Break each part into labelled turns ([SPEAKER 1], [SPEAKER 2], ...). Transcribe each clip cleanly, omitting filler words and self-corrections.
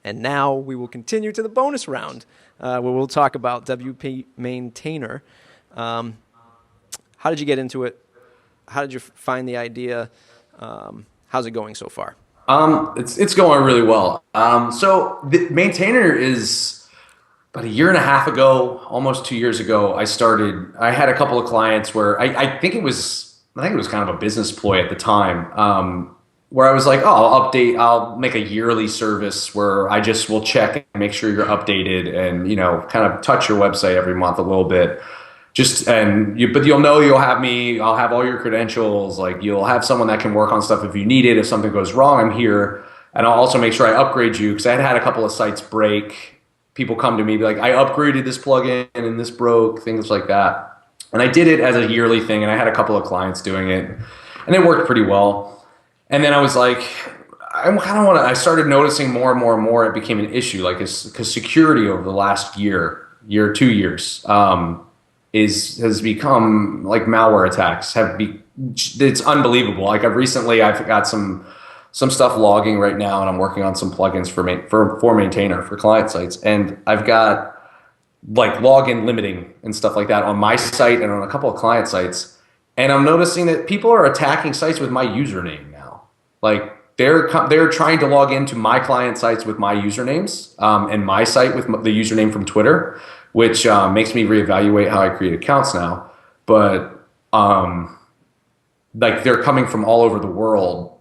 [SPEAKER 1] And now we will continue to the bonus round, where we'll talk about WPMaintainer. How did you get into it? How did you find the idea? How's it going so far?
[SPEAKER 2] It's going really well. So the Maintainer is about a year and a half ago, almost 2 years ago. I had a couple of clients where I think it was kind of a business ploy at the time, where I was like, oh, I'll make a yearly service where I just will check and make sure you're updated and, kind of touch your website every month a little bit. But you'll have me, I'll have all your credentials, like you'll have someone that can work on stuff if you need it. If something goes wrong, I'm here. And I'll also make sure I upgrade you, because I had a couple of sites break. People come to me, be like, I upgraded this plugin and this broke, things like that. And I did it as a yearly thing, and I had a couple of clients doing it, and it worked pretty well. And then I was like, I started noticing more and more and more it became an issue, like, because security over the last 2 years, has become like maintainer attacks it's unbelievable. Like I've got some stuff logging right now, and I'm working on some plugins for Maintainer for client sites, and I've got like login limiting and stuff like that on my site and on a couple of client sites. And I'm noticing that people are attacking sites with my username now. Like they're trying to log into my client sites with my usernames, and my site with the username from Twitter, which makes me reevaluate how I create accounts now. But like they're coming from all over the world,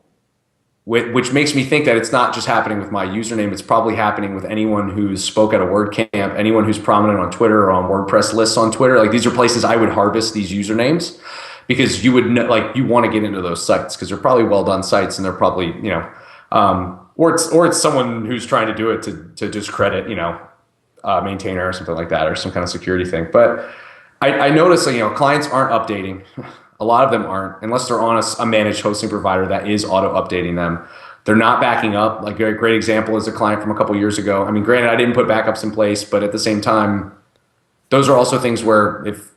[SPEAKER 2] which makes me think that it's not just happening with my username. It's probably happening with anyone who's spoke at a WordCamp, anyone who's prominent on Twitter or on WordPress lists on Twitter. Like these are places I would harvest these usernames, because you would know, like you want to get into those sites because they're probably well done sites, and they're probably or it's someone who's trying to do it to discredit Maintainer or something like that, or some kind of security thing. But I noticed that, clients aren't updating. A lot of them aren't, unless they're on a managed hosting provider that is auto updating them. They're not backing up. Like a great example is a client from a couple years ago. I mean, granted, I didn't put backups in place, but at the same time, those are also things where if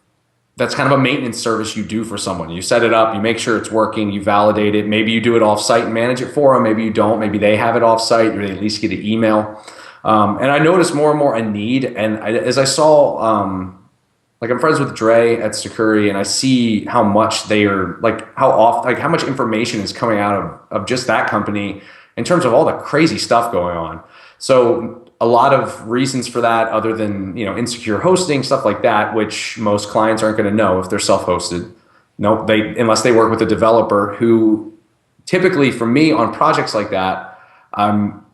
[SPEAKER 2] that's kind of a maintenance service you do for someone. You set it up, you make sure it's working, you validate it. Maybe you do it off-site and manage it for them. Maybe you don't. Maybe they have it off-site, or they at least get an email. And I noticed more and more a need. And as I saw, like I'm friends with Dre at Security, and I see how much they are, like how much information is coming out of just that company in terms of all the crazy stuff going on. So a lot of reasons for that, other than, insecure hosting, stuff like that, which most clients aren't going to know if they're self-hosted. Nope, unless they work with a developer, who typically for me on projects like that, I'm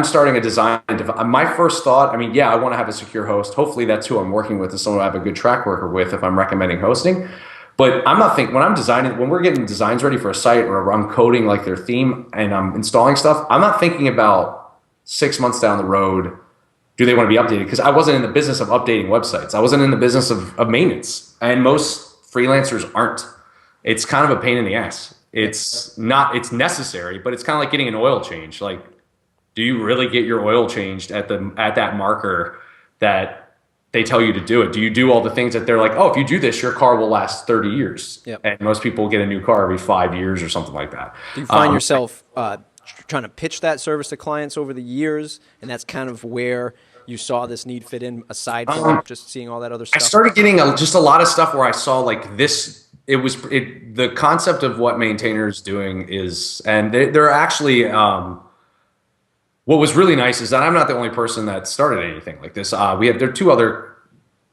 [SPEAKER 2] starting a design. My first thought, I want to have a secure host. Hopefully that's who I'm working with, is someone I have a good track record with if I'm recommending hosting. But I'm not thinking, when we're getting designs ready for a site, or I'm coding like their theme and I'm installing stuff, I'm not thinking about 6 months down the road, do they want to be updated? Because I wasn't in the business of updating websites. I wasn't in the business of maintenance. And most freelancers aren't. It's kind of a pain in the ass. It's necessary, but it's kind of like getting an oil change. Like, do you really get your oil changed at that marker that they tell you to do it? Do you do all the things that they're like, oh, if you do this, your car will last 30 years. Yep. And most people get a new car every 5 years or something like that.
[SPEAKER 1] Do you find yourself trying to pitch that service to clients over the years, and that's kind of where you saw this need fit in, aside from just seeing all that other stuff?
[SPEAKER 2] I started getting just a lot of stuff where I saw like this. The concept of what Maintainer is doing is, and they're actually, what was really nice is that I'm not the only person that started anything like this. There are two other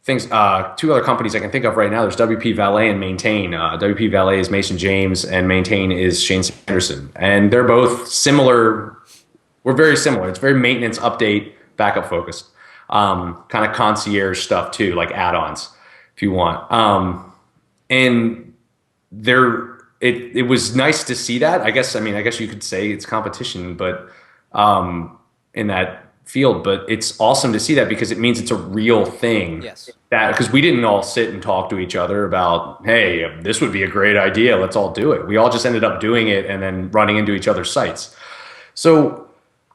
[SPEAKER 2] companies I can think of right now. There's WP Valet and Maintain. WP Valet is Mason James, and Maintain is Shane Sanderson. And they're both similar. We're very similar. It's very maintenance, update, backup focused. Kind of concierge stuff too, like add-ons if you want. And it was nice to see that. I guess you could say it's competition, but in that field, but it's awesome to see that, because it means it's a real thing.
[SPEAKER 1] Yes.
[SPEAKER 2] Because we didn't all sit and talk to each other about, hey, this would be a great idea, let's all do it. We all just ended up doing it and then running into each other's sites. So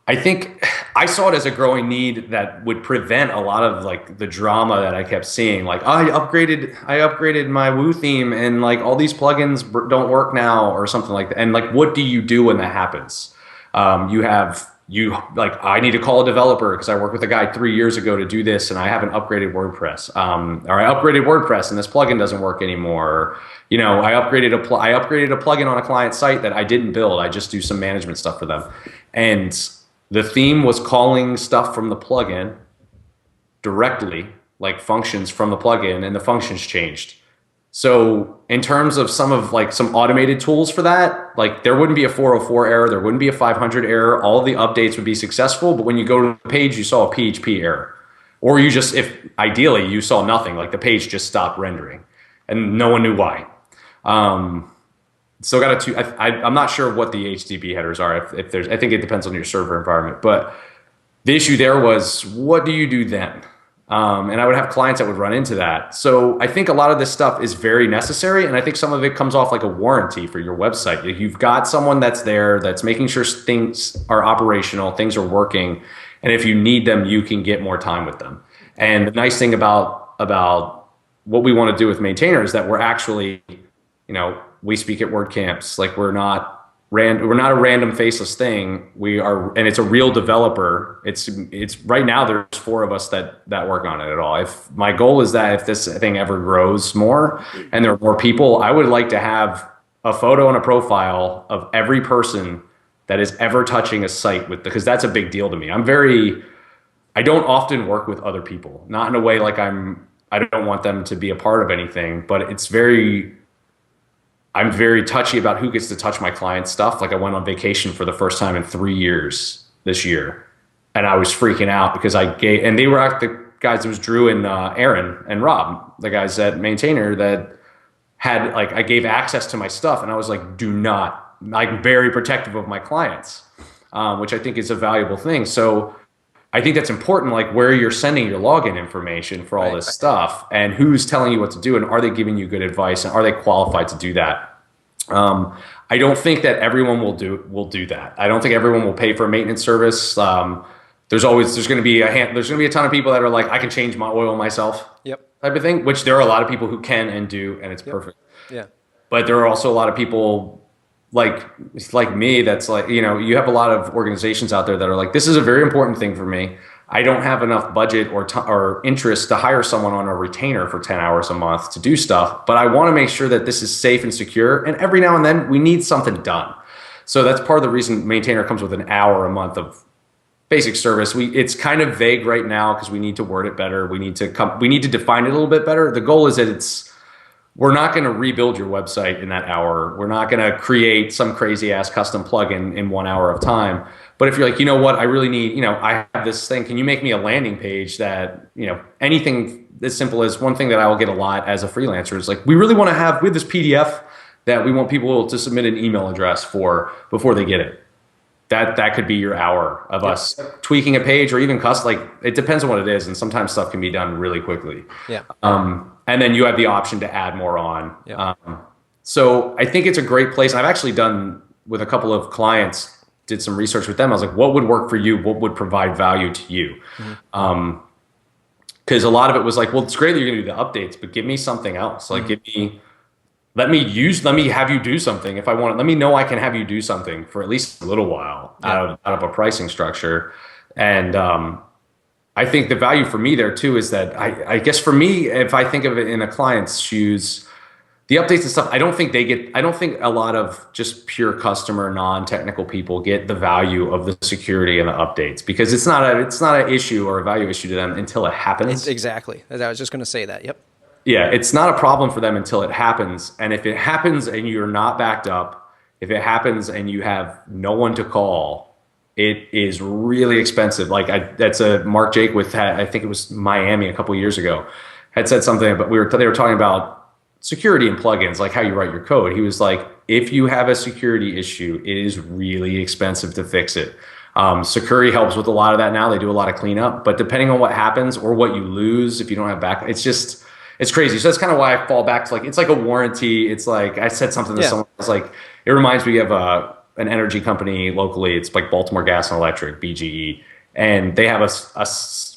[SPEAKER 2] I think I saw it as a growing need that would prevent a lot of like the drama that I kept seeing. Like, I upgraded my Woo theme, and like all these plugins don't work now, or something like that. And like, what do you do when that happens? I need to call a developer because I worked with a guy 3 years ago to do this and I haven't upgraded WordPress. Or I upgraded WordPress and this plugin doesn't work anymore. Or, I upgraded a plugin on a client site that I didn't build. I just do some management stuff for them. And the theme was calling stuff from the plugin directly, like functions from the plugin, and the functions changed. So in terms of some automated tools for that, like there wouldn't be a 404 error, there wouldn't be a 500 error. All of the updates would be successful, but when you go to the page, you saw a PHP error, or if ideally you saw nothing, like the page just stopped rendering, and no one knew why. Still got I'm not sure what the HTTP headers are. If there's, I think it depends on your server environment, but the issue there was, what do you do then? And I would have clients that would run into that. So I think a lot of this stuff is very necessary. And I think some of it comes off like a warranty for your website. You've got someone that's there, that's making sure things are operational, things are working. And if you need them, you can get more time with them. And the nice thing about what we want to do with Maintainer is that we're actually, we speak at WordCamps. Like we're not a random faceless thing. We are, and it's a real developer. It's right now there's 4 of us that work on it at all. If my goal is that if this thing ever grows more and there are more people, I would like to have a photo and a profile of every person that is ever touching a site because that's a big deal to me. I don't often work with other people, not in a way like I don't want them to be a part of anything, but I'm very touchy about who gets to touch my client's stuff. Like I went on vacation for the first time in 3 years this year, and I was freaking out because and they were the guys, it was Drew and Aaron and Rob, the guys at Maintainer that had, I gave access to my stuff, and I was like, I'm very protective of my clients, which I think is a valuable thing. So I think that's important, like where you're sending your login information for all this stuff and who's telling you what to do, and are they giving you good advice, and are they qualified to do that? I don't think that everyone will do that. I don't think everyone will pay for a maintenance service. There's going to be a ton of people that are like, I can change my oil myself. Yep. Type of thing, which there are a lot of people who can and do, and it's perfect. Yeah. But there are also a lot of people like me that's like, you have a lot of organizations out there that are like, this is a very important thing for me. I don't have enough budget or interest to hire someone on a retainer for 10 hours a month to do stuff, but I want to make sure that this is safe and secure. And every now and then we need something done. So that's part of the reason Maintainer comes with an hour a month of basic service. It's kind of vague right now because we need to word it better. We need to define it a little bit better. The goal is that we're not going to rebuild your website in that hour. We're not going to create some crazy ass custom plugin in 1 hour of time. But if you're like, what, I really need, I have this thing. Can you make me a landing page that, anything as simple as one thing that I will get a lot as a freelancer is like, we have this PDF that we want people to submit an email address for before they get it. That could be your hour of us tweaking a page, or even it depends on what it is. And sometimes stuff can be done really quickly. Yeah. And then you have the option to add more on. Yeah. So I think it's a great place. I've actually done with a couple of clients, did some research with them. I was like, what would work for you? What would provide value to you? Mm-hmm. Because a lot of it was like, well, it's great that you're going to do the updates, but give me something else. Like, let me have you do something if I want it. Let me know I can have you do something for at least a little while out of a pricing structure. And I think the value for me there too is that I guess for me, if I think of it in a client's shoes, the updates and stuff, I don't think a lot of just pure customer, non-technical people get the value of the security and the updates, because it's not an issue or a value issue to them until it happens.
[SPEAKER 1] Exactly. I was just going to say that. Yep.
[SPEAKER 2] Yeah, it's not a problem for them until it happens. And if it happens and you're not backed up, if it happens and you have no one to call, it is really expensive. That's a Mark Jake I think it was Miami a couple of years ago, had said something, but they were talking about security and plugins, like how you write your code. He was like, if you have a security issue, it is really expensive to fix it. Security helps with a lot of that now. They do a lot of cleanup, but depending on what happens or what you lose if you don't have backup, it's crazy. So that's kind of why I fall back to it's like a warranty. It's like I said something to someone. It's like, it reminds me of an energy company locally. It's like Baltimore Gas and Electric, BGE, and they have a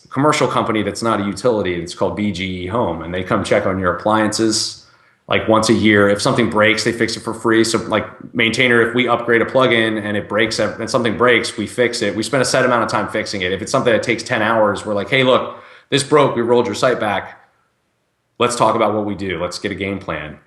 [SPEAKER 2] commercial company that's not a utility. It's called BGE Home, and they come check on your appliances like once a year. If something breaks, they fix it for free. So like Maintainer, if we upgrade a plugin and it breaks and something breaks, we fix it. We spend a set amount of time fixing it. If it's something that takes 10 hours, we're like, hey, look, this broke. We rolled your site back. Let's talk about what we do. Let's get a game plan.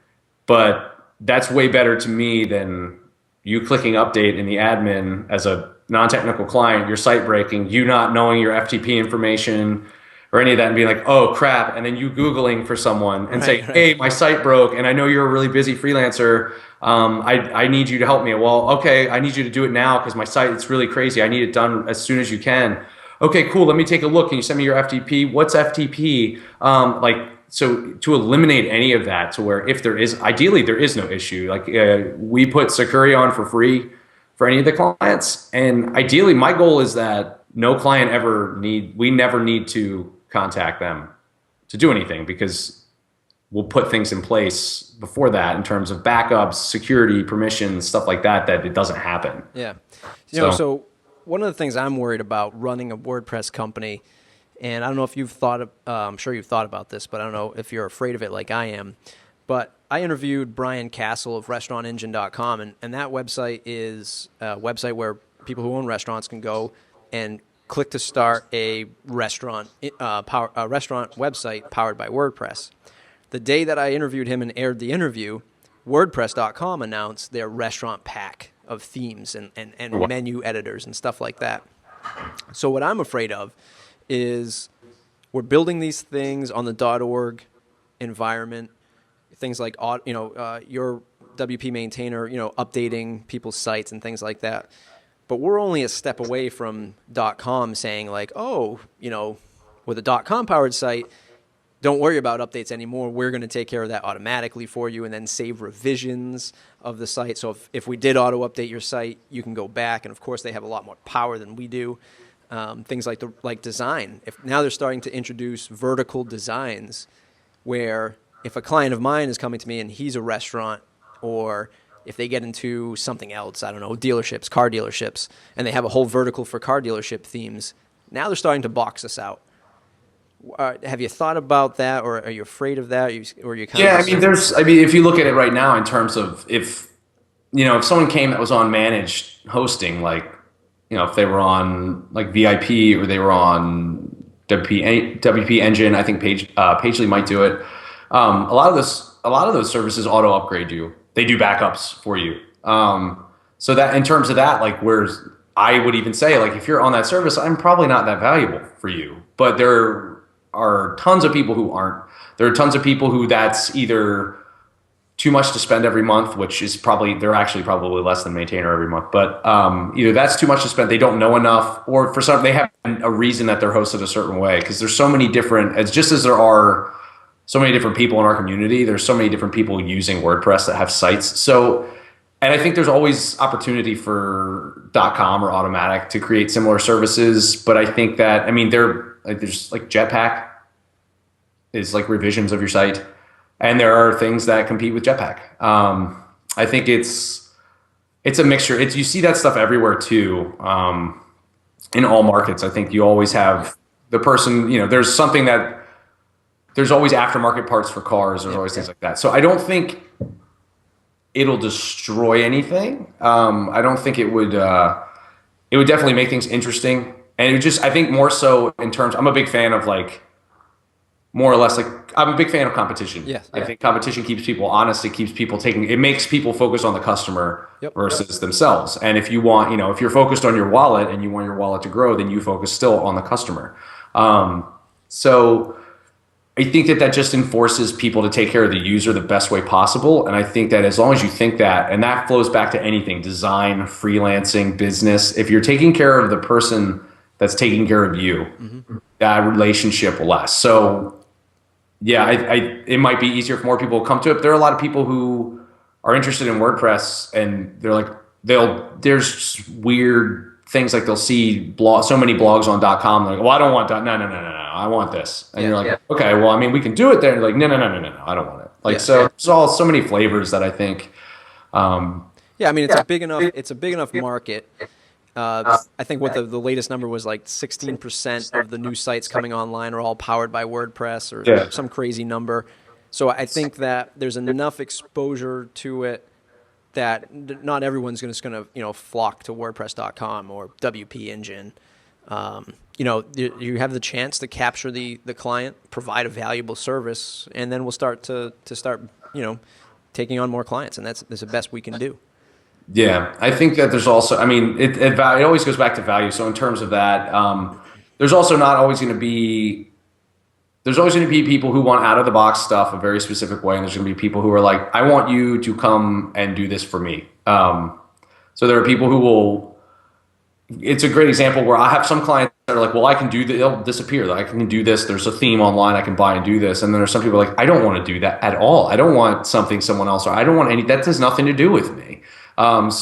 [SPEAKER 2] But that's way better to me than you clicking update in the admin as a non-technical client, your site breaking, you not knowing your FTP information or any of that and being like, oh crap. And then you Googling for someone and say, hey, my site broke and I know you're a really busy freelancer. I need you to help me. Well, okay, I need you to do it now because my site, it's really crazy. I need it done as soon as you can. Okay, cool. Let me take a look. Can you send me your FTP? What's FTP? So to eliminate any of that to where if there is, ideally there is no issue. Like we put Sakuri on for free for any of the clients. And ideally my goal is that no client we never need to contact them to do anything because we'll put things in place before that in terms of backups, security, permissions, stuff like that, that it doesn't happen.
[SPEAKER 1] Yeah. So one of the things I'm worried about running a WordPress company, and I don't know if you've thought of, I'm sure you've thought about this, but I don't know if you're afraid of it like I am. But I interviewed Brian Castle of restaurantengine.com, and that website is a website where people who own restaurants can go and click to start a restaurant website powered by WordPress. The day that I interviewed him and aired the interview, WordPress.com announced their restaurant pack of themes and menu editors and stuff like that. So what I'm afraid of is we're building these things on the .org environment, things like your WPMaintainer, updating people's sites and things like that. But we're only a step away from .com saying like, with a .com powered site, don't worry about updates anymore. We're going to take care of that automatically for you and then save revisions of the site. So if we did auto update your site, you can go back. And of course, they have a lot more power than we do. Things like design. If now they're starting to introduce vertical designs where if a client of mine is coming to me and he's a restaurant, or if they get into something else, I don't know, dealerships, car dealerships, and they have a whole vertical for car dealership themes, now they're starting to box us out. Have you thought about that, or are you afraid of that? Or you kind of
[SPEAKER 2] if you look at it right now in terms of if someone came that was on managed hosting, like, if they were on like VIP or they were on WP Engine, I think Pagely might do it. A lot of those services auto upgrade you. They do backups for you. So that in terms of that, like, whereas I would even say, like, if you're on that service, I'm probably not that valuable for you. But there are tons of people who aren't. There are tons of people who that's either too much to spend every month, which is they're actually probably less than Maintainer every month. But either that's too much to spend, they don't know enough, or for some, they have a reason that they're hosted a certain way. Because there's so many different, just as there are so many different people in our community, there's so many different people using WordPress that have sites. So, and I think there's always opportunity for .com or Automatic to create similar services. But I think that, there's like Jetpack is like revisions of your site. And there are things that compete with Jetpack. I think it's a mixture. You see that stuff everywhere too. In all markets, I think you always have the person, there's something that there's always aftermarket parts for cars. There's always things like that. So I don't think it'll destroy anything. I don't think it would definitely make things interesting. And I think more so in terms, I'm a big fan of like, more or less, like, I'm a big fan of competition.
[SPEAKER 1] Yes.
[SPEAKER 2] I think competition keeps people honest. It keeps people it makes people focus on the customer versus themselves. And if you want, if you're focused on your wallet and you want your wallet to grow, then you focus still on the customer. So I think that just enforces people to take care of the user the best way possible. And I think that as long as you think that, and that flows back to anything, design, freelancing, business, if you're taking care of the person that's taking care of you, that relationship will last. So yeah, it might be easier if more people come to it. But there are a lot of people who are interested in WordPress, and they're like, there's weird things, like they'll see so many blogs on .com. They're like, well, I don't want that. No, I want this. And you're like, okay, well, we can do it there. And you're like, no, I don't want it. Like, there's so many flavors that I think.
[SPEAKER 1] It's a big enough market. I think what the latest number was, like 16% of the new sites coming online are all powered by WordPress, or some crazy number. So I think that there's enough exposure to it that not everyone's just going to flock to WordPress.com or WP Engine. You have the chance to capture the client, provide a valuable service, and then we'll start to taking on more clients, and that's the best we can do.
[SPEAKER 2] Yeah, I think that there's also, I mean, it always goes back to value. So in terms of that, there's also not always going to be, there's always going to be people who want out of the box stuff a very specific way, and there's going to be people who are like, I want you to come and do this for me. So there are people who will. It's a great example where I have some clients that are like, well, I can do that. They'll disappear. I can do this. There's a theme online I can buy and do this. And then there's some people like, I don't want to do that at all. I don't want something someone else, or I don't want any, that has nothing to do with me. And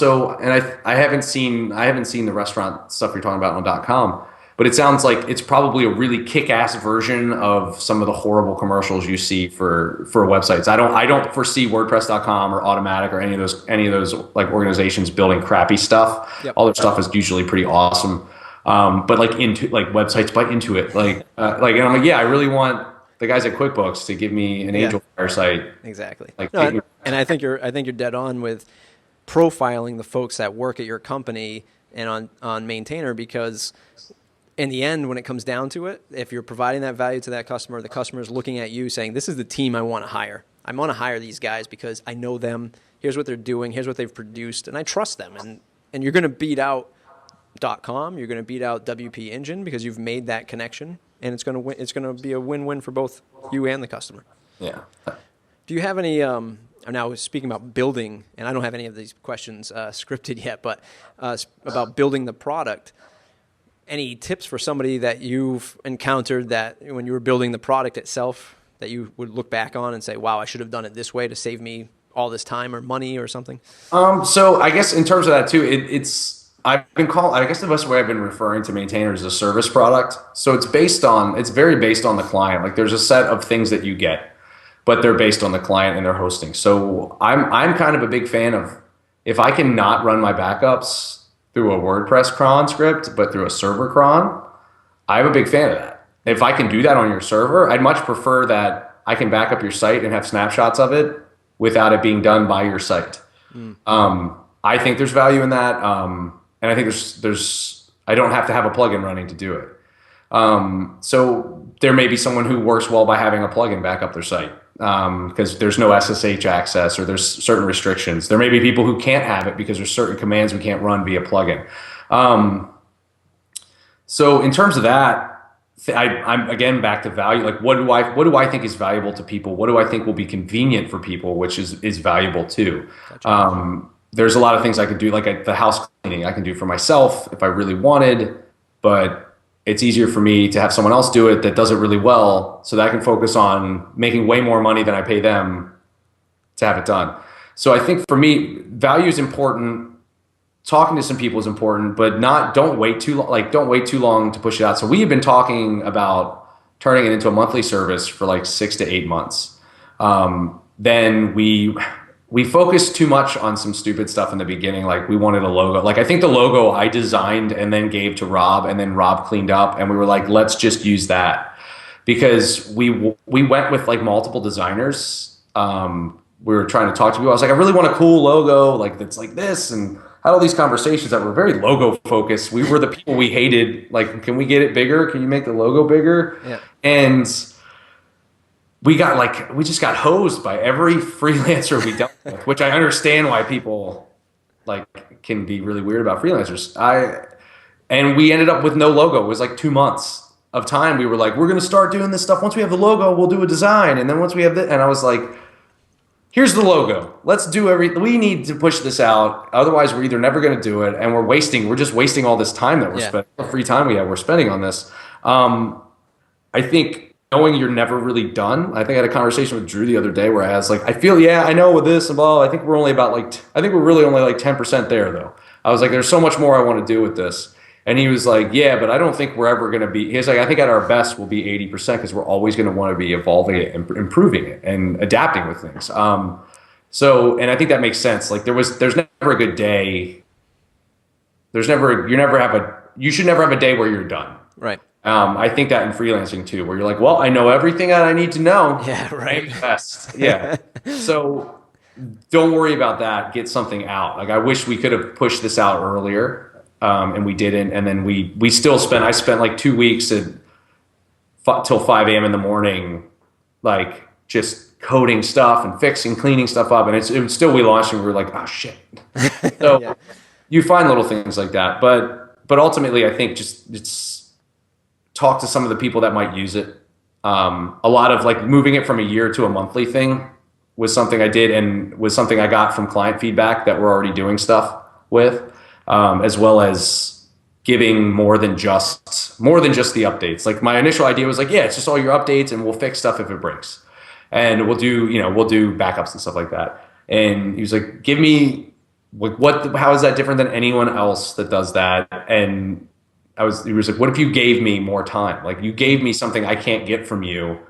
[SPEAKER 2] I haven't seen the restaurant stuff you're talking about on .com, but it sounds like it's probably a really kick-ass version of some of the horrible commercials you see for websites. I don't foresee WordPress.com or Automatic or any of those like organizations building crappy stuff. Yep. All their stuff is usually pretty awesome. But like websites by Intuit, and I'm like, yeah, I really want the guys at QuickBooks to give me an Angel Fire site.
[SPEAKER 1] Exactly. And I think you're dead on with profiling the folks that work at your company and on Maintainer, because in the end, when it comes down to it, if you're providing that value to that customer, the customer is looking at you saying, this is the team I want to hire. I want to hire these guys because I know them. Here's what they're doing. Here's what they've produced. And I trust them. And you're going to beat out .com. You're going to beat out WP Engine because you've made that connection. And it's going to be a win-win for both you and the customer.
[SPEAKER 2] Yeah.
[SPEAKER 1] Do you have any... Now, speaking about building, and I don't have any of these questions scripted yet, but about building the product, any tips for somebody that you've encountered that when you were building the product itself that you would look back on and say, wow, I should have done it this way to save me all this time or money or something?
[SPEAKER 2] So I guess in terms of that too, I guess the best way I've been referring to Maintainer is a service product. So it's very based on the client. Like there's a set of things that you get, but they're based on the client and their hosting. So I'm kind of a big fan of, if I can not run my backups through a WordPress cron script, but through a server cron, I'm a big fan of that. If I can do that on your server, I'd much prefer that I can back up your site and have snapshots of it without it being done by your site. I think there's value in that. And I think I don't have to have a plugin running to do it. So there may be someone who works well by having a plugin back up their site, because there's no SSH access or there's certain restrictions. There may be people who can't have it because there's certain commands we can't run via plugin. So in terms of that, I'm again back to value. Like what do I think is valuable to people? What do I think will be convenient for people, which is valuable too? Gotcha. There's a lot of things I could do, like the house cleaning I can do for myself if I really wanted, but it's easier for me to have someone else do it that does it really well, so that I can focus on making way more money than I pay them to have it done. So I think for me, value is important. Talking to some people is important, but don't wait too long to push it out. So we have been talking about turning it into a monthly service for like 6 to 8 months. Then we focused too much on some stupid stuff in the beginning. Like we wanted a logo. Like I think the logo I designed and then gave to Rob, and then Rob cleaned up, and we were like, let's just use that, because we went with like multiple designers. We were trying to talk to people. I was like, I really want a cool logo like that's like this, and had all these conversations that were very logo focused. We were the people we hated. Like, can we get it bigger? Can you make the logo bigger? Yeah. And we just got hosed by every freelancer we dealt with, which I understand why people like can be really weird about freelancers. And we ended up with no logo. It was like 2 months of time. We were like, we're going to start doing this stuff. Once we have the logo, we'll do a design. And then once we have and I was like, here's the logo. Let's do we need to push this out. Otherwise we're either never going to do it. And we're just wasting all this time that we're spending, the free time we're spending on this. I think, knowing you're never really done. I think I had a conversation with Drew the other day where I was like, I know with this and blah, I think we're really only like 10% there though. I was like, there's so much more I want to do with this. And he was like, yeah, but I don't think we're ever going to be, he's like, I think at our best we'll be 80% because we're always going to want to be evolving it and improving it and adapting with things. And I think that makes sense. Like there's never a good day. You should never have a day where you're done.
[SPEAKER 1] Right.
[SPEAKER 2] I think that in freelancing too, where you're like, well, I know everything that I need to know.
[SPEAKER 1] Yeah, right.
[SPEAKER 2] Best. Yeah. So don't worry about that. Get something out. Like I wish we could have pushed this out earlier, and we didn't. And then we still I spent like 2 weeks till 5 a.m. in the morning, like just coding stuff and fixing, cleaning stuff up. And it was still, we launched and we were like, oh shit. So
[SPEAKER 1] Yeah.
[SPEAKER 2] you find little things like that. But ultimately, I think just it's talk to some of the people that might use it. A lot of like moving it from a year to a monthly thing was something I did, and was something I got from client feedback that we're already doing stuff with, as well as giving more than just the updates. Like my initial idea was like, yeah, it's just all your updates and we'll fix stuff if it breaks. And we'll do backups and stuff like that. And he was like, give me how is that different than anyone else that does that? And he was like, what if you gave me more time? Like you gave me something I can't get from you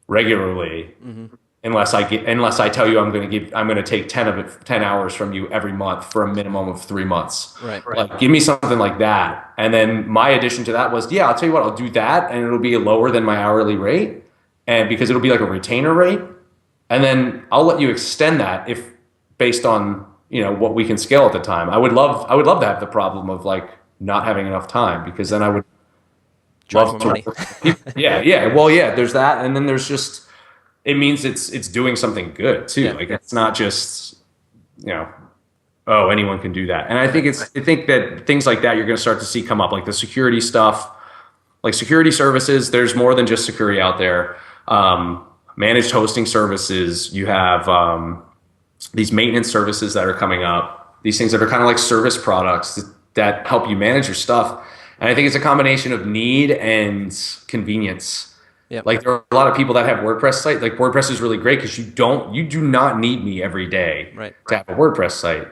[SPEAKER 2] regularly. Mm-hmm. Unless I tell you I'm going to take 10 hours from you every month for a minimum of 3 months.
[SPEAKER 1] Right.
[SPEAKER 2] Like give me something like that. And then my addition to that was, yeah, I'll tell you what, I'll do that, and it'll be lower than my hourly rate, and because it'll be like a retainer rate, and then I'll let you extend that if based on what we can scale at the time. I would love to have the problem of like not having enough time, because then I would
[SPEAKER 1] charge money.
[SPEAKER 2] Yeah. Well, yeah. There's that, and then there's just. It means it's doing something good too. Yeah. Like it's not just, oh, anyone can do that. And I think that things like that you're going to start to see come up, like the security stuff, like security services. There's more than just security out there. Managed hosting services. You have these maintenance services that are coming up. These things that are kind of like service products that help you manage your stuff. And I think it's a combination of need and convenience.
[SPEAKER 1] Yep.
[SPEAKER 2] Like there are a lot of people that have WordPress site. Like WordPress is really great because you do not need me every day to have a WordPress site,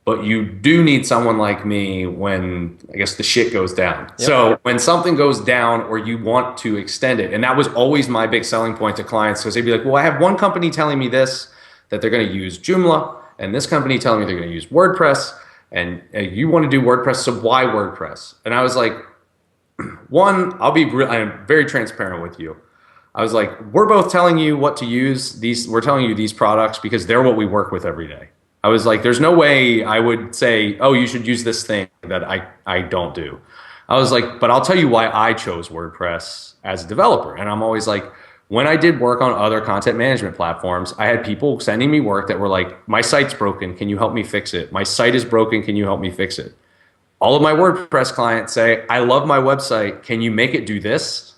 [SPEAKER 2] but you do need someone like me when I guess the shit goes down. Yep. So when something goes down or you want to extend it, and that was always my big selling point to clients, because they'd be like, well, I have one company telling me this, that they're going to use Joomla, and this company telling me they're going to use WordPress, and you want to do WordPress, so why WordPress? And I was like, one, I'm very transparent with you. I was like, we're both telling you what to use. We're telling you these products because they're what we work with every day. I was like, there's no way I would say, oh, you should use this thing that I don't do. I was like, but I'll tell you why I chose WordPress as a developer. And I'm always like, when I did work on other content management platforms, I had people sending me work that were like, my site's broken. Can you help me fix it? My site is broken. Can you help me fix it? All of my WordPress clients say, I love my website. Can you make it do this?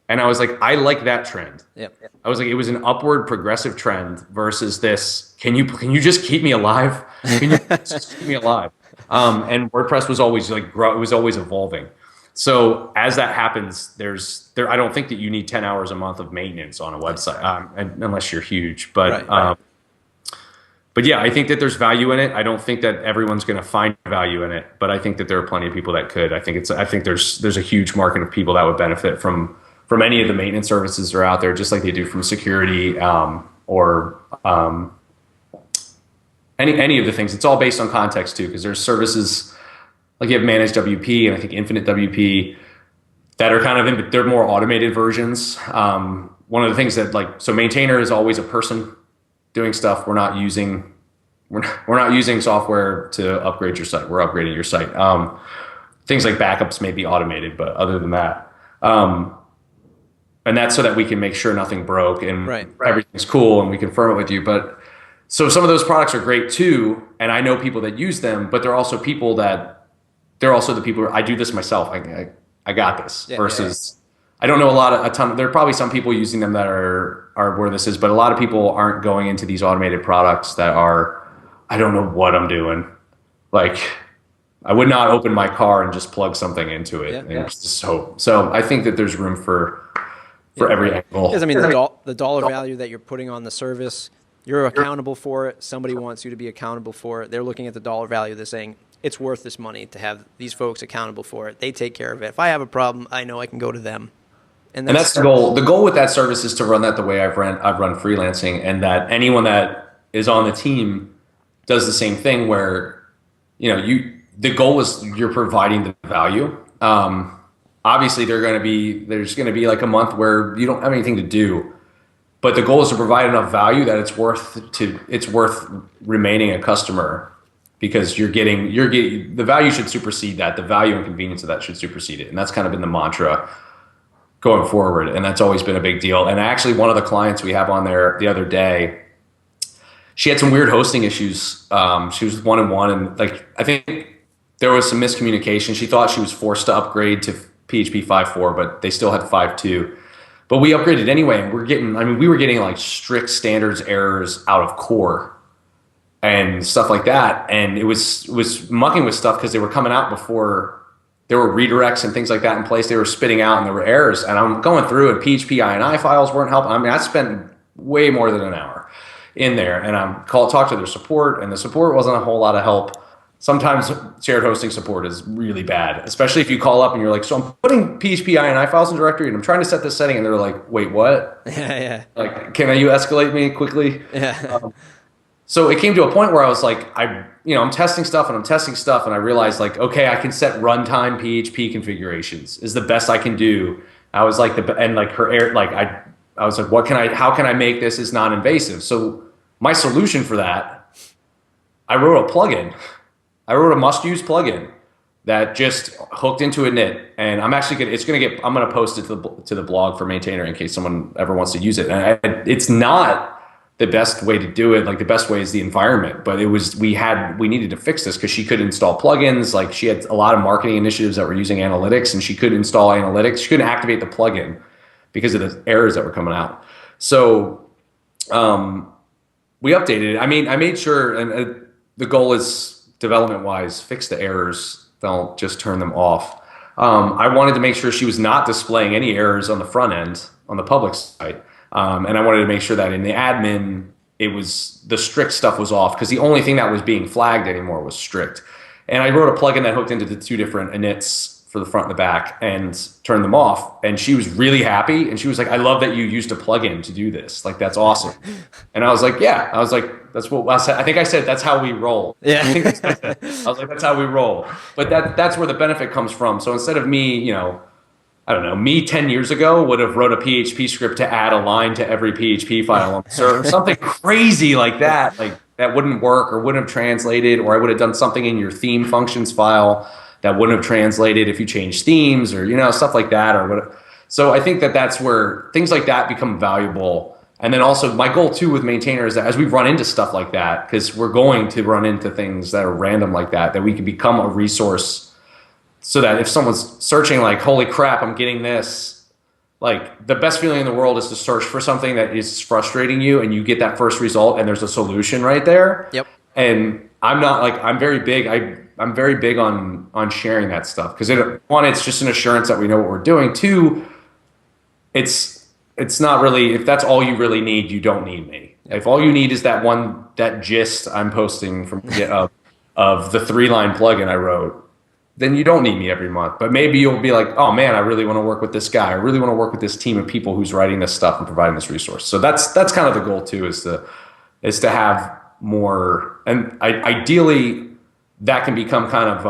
[SPEAKER 2] And I was like, I like that trend.
[SPEAKER 1] Yep.
[SPEAKER 2] I was like, it was an upward progressive trend versus this, can you just keep me alive? Can you just keep me alive? And WordPress was always like, it was always evolving. So as that happens, I don't think that you need 10 hours a month of maintenance on a website, unless you're huge. But But yeah, I think that there's value in it. I don't think that everyone's going to find value in it, but I think that there are plenty of people that could. I think there's a huge market of people that would benefit from any of the maintenance services that are out there, just like they do from security or any of the things. It's all based on context too, because there's services like you have managed WP and I think infinite WP that are kind of they're more automated versions. One of the things that so maintainer is always a person doing stuff. We're not using software to upgrade your site. We're upgrading your site. Things like backups may be automated, but other than that, and that's so that we can make sure nothing broke and everything's cool and we confirm it with you. But so some of those products are great too, and I know people that use them, but they're also the people where I do this myself. I got this versus. I don't know a ton. There are probably some people using them that are where this is, but a lot of people aren't going into these automated products that are, I don't know what I'm doing. Like, I would not open my car and just plug something into it and just hope. So I think that there's room for every angle.
[SPEAKER 1] Because I mean, the dollar value that you're putting on the service, you're accountable for it. Somebody wants you to be accountable for it. They're looking at the dollar value. They're saying, it's worth this money to have these folks accountable for it. They take care of it. If I have a problem, I know I can go to them.
[SPEAKER 2] And that's the goal. The goal with that service is to run that the way I've run freelancing, and that anyone that is on the team does the same thing where, the goal is you're providing the value. obviously there's going to be like a month where you don't have anything to do, but the goal is to provide enough value that it's worth remaining a customer, because you're getting the value should supersede that. The value and convenience of that should supersede it. And that's kind of been the mantra going forward. And that's always been a big deal. And actually one of the clients we have on there the other day, she had some weird hosting issues. She was 1-1, and like, I think there was some miscommunication. She thought she was forced to upgrade to PHP 5.4, but they still had 5.2. But we upgraded anyway, and we were getting like strict standards errors out of core and stuff like that. And it was mucking with stuff because they were coming out before there were redirects and things like that in place. They were spitting out and there were errors. And I'm going through, and PHP INI files weren't helping. I mean, I spent way more than an hour in there, and talk to their support, and the support wasn't a whole lot of help. Sometimes shared hosting support is really bad, especially if you call up and you're like, so I'm putting PHP INI files in directory and I'm trying to set this setting, and they're like, wait, what?
[SPEAKER 1] Yeah.
[SPEAKER 2] Like, can you escalate me quickly?
[SPEAKER 1] Yeah.
[SPEAKER 2] So it came to a point where I was like, I'm testing stuff, and I realized like, okay, I can set runtime PHP configurations is the best I can do. I was like, I was like, how can I make this as non-invasive? So my solution for that, I wrote a plugin. I wrote a must-use plugin that just hooked into a init, and I'm going to post it to the blog for Maintainer in case someone ever wants to use it. And it's not the best way to do it. Like, the best way is the environment, but we needed to fix this because she couldn't install plugins. Like, she had a lot of marketing initiatives that were using analytics, and she couldn't install analytics. She couldn't activate the plugin because of the errors that were coming out. So we updated it. I mean, I made sure, and the goal is, development-wise, fix the errors. Don't just turn them off. I wanted to make sure she was not displaying any errors on the front end, on the public site. And I wanted to make sure that in the admin, the strict stuff was off, because the only thing that was being flagged anymore was strict. And I wrote a plugin that hooked into the two different inits for the front and the back and turned them off. And she was really happy. And she was like, I love that you used a plugin to do this. Like, that's awesome. And I was like, yeah. I was like, that's what I said. I think I said, that's how we roll.
[SPEAKER 1] Yeah.
[SPEAKER 2] I think that's what I said. I was like, that's how we roll. But that's where the benefit comes from. So instead of me, I don't know, me 10 years ago would have wrote a PHP script to add a line to every PHP file on the server, something crazy like that. Like, that wouldn't work, or wouldn't have translated, or I would have done something in your theme functions file that wouldn't have translated if you changed themes, or stuff like that, or whatever. So I think that's where things like that become valuable. And then also my goal too with Maintainer is that as we run into stuff like that, because we're going to run into things that are random like that we can become a resource, so that if someone's searching like, holy crap, I'm getting this, like, the best feeling in the world is to search for something that is frustrating you, and you get that first result and there's a solution right there.
[SPEAKER 1] Yep.
[SPEAKER 2] And I'm very big on sharing that stuff, because one, it's just an assurance that we know what we're doing. Two, it's not really, if that's all you really need, you don't need me. If all you need is that gist I'm posting from GitHub of the 3-line plugin I wrote, then you don't need me every month. But maybe you'll be like, oh man, I really want to work with this guy. I really want to work with this team of people who's writing this stuff and providing this resource. So that's kind of the goal too, is to have more, and ideally that can become kind of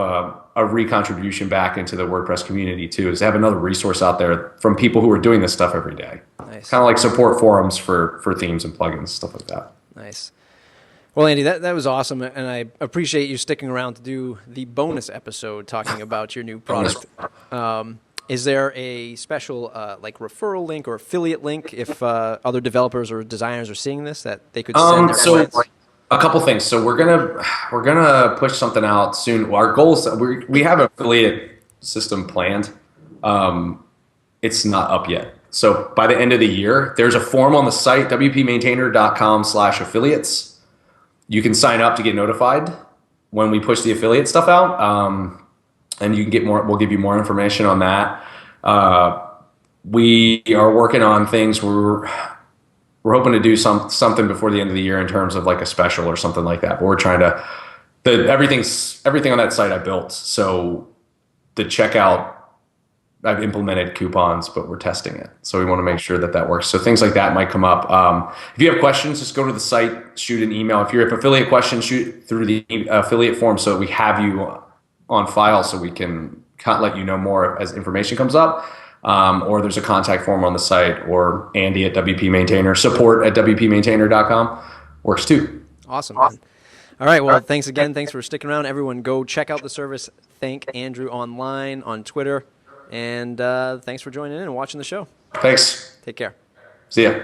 [SPEAKER 2] a recontribution back into the WordPress community too, is to have another resource out there from people who are doing this stuff every day.
[SPEAKER 1] Nice.
[SPEAKER 2] Kind of like support forums for themes and plugins, stuff like that.
[SPEAKER 1] Nice. Well, Andy, that was awesome, and I appreciate you sticking around to do the bonus episode talking about your new product. Is there a special like referral link or affiliate link if other developers or designers are seeing this, that they could send their clients?
[SPEAKER 2] A couple things. So we're gonna push something out soon. Our goal is we have an affiliate system planned. It's not up yet. So by the end of the year, there's a form on the site, wpmaintainer.com/affiliates. You can sign up to get notified when we push the affiliate stuff out, and you can get more. We'll give you more information on that. We are working on things. We're hoping to do something before the end of the year in terms of like a special or something like that. But we're trying to. Everything on that site I built. So the checkout, I've implemented coupons, but we're testing it. So we want to make sure that works. So things like that might come up. If you have questions, just go to the site, shoot an email. If you have affiliate questions, shoot through the affiliate form so we have you on file so we can let you know more as information comes up. Or there's a contact form on the site, or Andy at WPMaintainer, support at WPMaintainer.com works too.
[SPEAKER 1] Awesome, man. All right. Well, thanks again. Thanks for sticking around. Everyone, go check out the service. Thank Andrew online on Twitter. And thanks for joining in and watching the show.
[SPEAKER 2] Thanks.
[SPEAKER 1] Take care.
[SPEAKER 2] See ya.